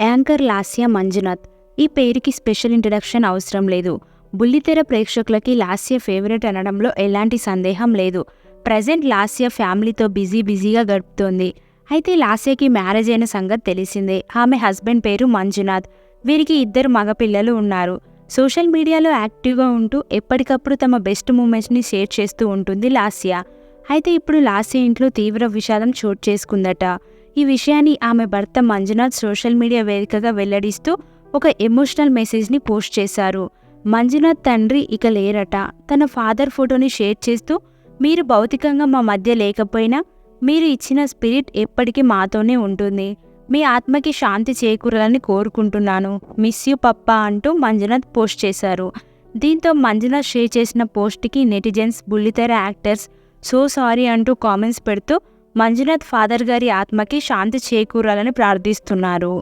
Anchor Lasya Manjunath. ఈ పేరుకి special introduction అవసరం లేదు. బుల్లితెర ప్రేక్షకులకి లాస్య ఫేవరెట్ అనడంలో ఎలాంటి సందేహం లేదు. ప్రజెంట్ లాస్య ఫ్యామిలీతో బిజీగా గడుపుతోంది. అయితే లాస్యకి మ్యారేజ్ అయిన సంగతి తెలిసిందే. ఆమె హస్బెండ్ పేరు మంజునాథ్. వీరికి 2 మగపిల్లలు ఉన్నారు. సోషల్ మీడియాలో యాక్టివ్గా ఉంటూ ఎప్పటికప్పుడు తమ బెస్ట్ మూమెంట్స్ని షేర్ చేస్తూ ఉంటుంది లాస్య. అయితే ఇప్పుడు లాస్య ఇంట్లో తీవ్ర విషాదం చోటు చేసుకుందట. ఈ విషయాన్ని ఆమె భర్త మంజునాథ్ సోషల్ మీడియా వేదికగా వెల్లడిస్తూ ఒక ఎమోషనల్ మెసేజ్ని పోస్ట్ చేశారు. మంజునాథ్ తండ్రి ఇక లేరట. తన ఫాదర్ ఫోటోని షేర్ చేస్తూ, మీరు భౌతికంగా మా మధ్య లేకపోయినా మీరు ఇచ్చిన స్పిరిట్ ఎప్పటికీ మాతోనే ఉంటుంది. మీ ఆత్మకి శాంతి చేకూరాలని కోరుకుంటున్నాను. మిస్ యూ పప్పా అంటూ మంజునాథ్ పోస్ట్ చేశారు. దీంతో మంజునాథ్ షేర్ చేసిన పోస్ట్కి నెటిజన్స్, బుల్లితెర యాక్టర్స్ సో సారీ అంటూ కామెంట్స్ పెడుతూ మంజునాథ్ ఫాదర్ గారి ఆత్మకి శాంతి చేకూరాలని ప్రార్థిస్తున్నారు.